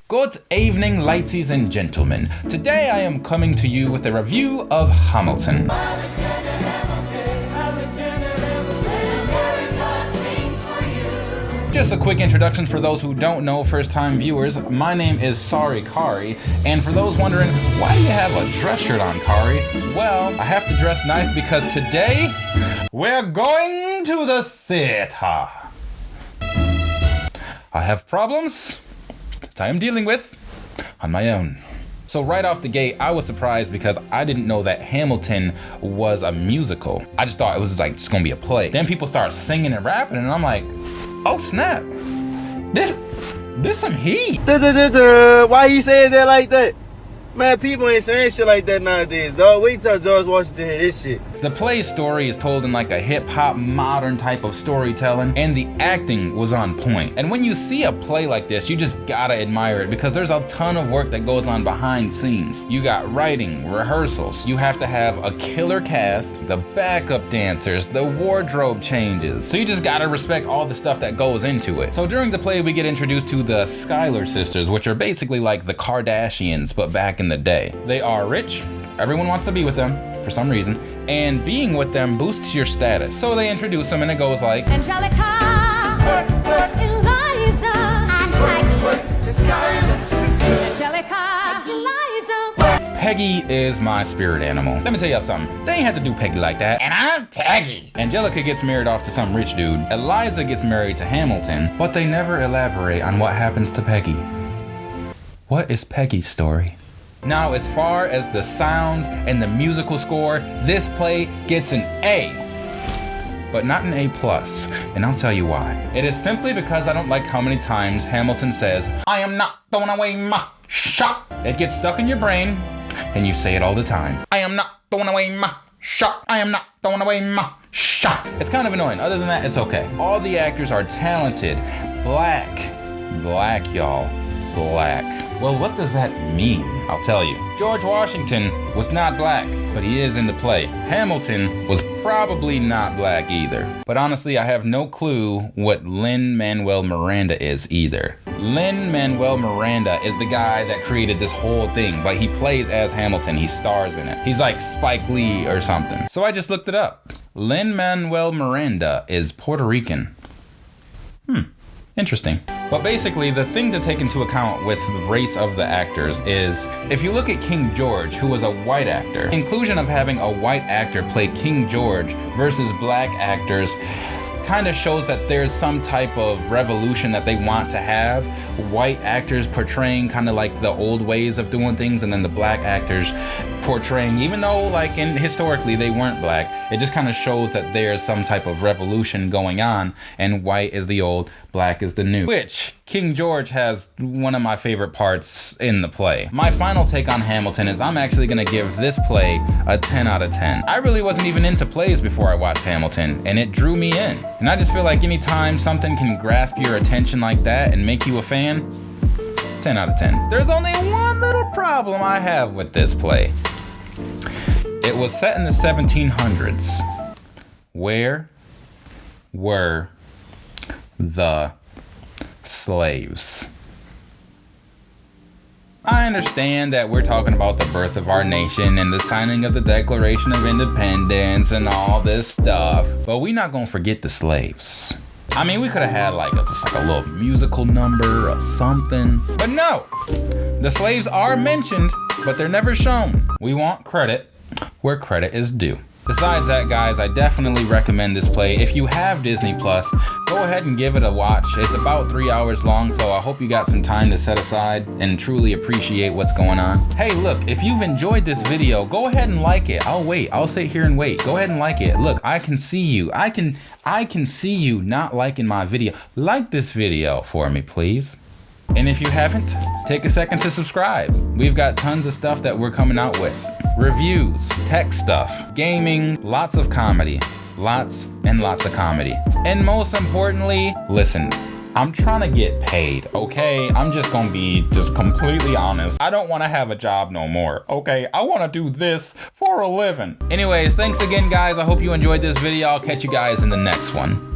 Good evening, ladies and gentlemen. Today I am coming to you with a review of Hamilton. Just a quick introduction for those who don't know, first-time viewers. My name is Kari, and for those wondering, why do you have a dress shirt on, Kari? Well, I have to dress nice because today, we're going to the theater. I have problems that I am dealing with on my own. So right off the gate, I was surprised because I didn't know that Hamilton was a musical. I just thought it was like just gonna be a play. Then people start singing and rapping, and I'm like, oh snap, this some heat. Why you saying that like that? Man, people ain't saying shit like that nowadays, dog. Wait till George Washington hear this shit. The play's story is told in like a hip-hop modern type of storytelling, and the acting was on point. And when you see a play like this, you just gotta admire it because there's a ton of work that goes on behind scenes. You got writing, rehearsals, you have to have a killer cast, the backup dancers, the wardrobe changes. So you just gotta respect all the stuff that goes into it. So during the play, we get introduced to the Schuyler sisters, which are basically like the Kardashians, but back in the day. They are rich, everyone wants to be with them for some reason, and being with them boosts your status. So they introduce them and it goes like Angelica, Eliza, and Peggy. Eliza. Peggy is my spirit animal. Let me tell y'all something. They ain't had to do Peggy like that. And I'm Peggy. Angelica gets married off to some rich dude. Eliza gets married to Hamilton, but they never elaborate on what happens to Peggy. What is Peggy's story? Now, as far as the sounds and the musical score, this play gets an A, but not an A+, and I'll tell you why. It is simply because I don't like how many times Hamilton says, I am not throwing away my shot. It gets stuck in your brain, and you say it all the time. I am not throwing away my shot. I am not throwing away my shot. It's kind of annoying. Other than that, it's okay. All the actors are talented. Black, y'all, black. Well, what does that mean? I'll tell you. George Washington was not black, but he is in the play. Hamilton was probably not black either. But honestly, I have no clue what Lin Manuel Miranda is either. Lin Manuel Miranda is the guy that created this whole thing, but he plays as Hamilton. He stars in it. He's like Spike Lee or something. So I just looked it up. Lin Manuel Miranda is Puerto Rican. Interesting. But basically, the thing to take into account with the race of the actors is, if you look at King George, who was a white actor, inclusion of having a white actor play King George versus black actors kind of shows that there's some type of revolution that they want to have. White actors portraying kind of like the old ways of doing things, and then the black actors portraying, even though like historically they weren't black, it just kind of shows that there's some type of revolution going on, and white is the old, black is the new, which King George has one of my favorite parts in the play. My final take on Hamilton is I'm actually gonna give this play a 10 out of 10. I really wasn't even into plays before I watched Hamilton, and it drew me in. And I just feel like anytime something can grasp your attention like that and make you a fan, 10 out of 10. There's only one little problem I have with this play. It was set in the 1700s. Where were the slaves? I understand that we're talking about the birth of our nation and the signing of the Declaration of Independence and all this stuff, but we're not gonna forget the slaves. I mean, we could have had like just like a little musical number or something, but no. The slaves are mentioned, but they're never shown. We want credit where credit is due. Besides that, guys, I definitely recommend this play. If you have Disney Plus, go ahead and give it a watch. It's about 3 hours long, so I hope you got some time to set aside and truly appreciate what's going on. Hey, look, if you've enjoyed this video, go ahead and like it. I'll wait. I'll sit here and wait. Go ahead and like it. Look, I can see you. I can see you not liking my video. Like this video for me, please. And if you haven't, take a second to subscribe. We've got tons of stuff that we're coming out with. Reviews, tech stuff, gaming, lots of comedy. Lots and lots of comedy. And most importantly, listen, I'm trying to get paid, okay? I'm just gonna be completely honest. I don't wanna have a job no more, okay? I wanna do this for a living. Anyways, thanks again, guys. I hope you enjoyed this video. I'll catch you guys in the next one.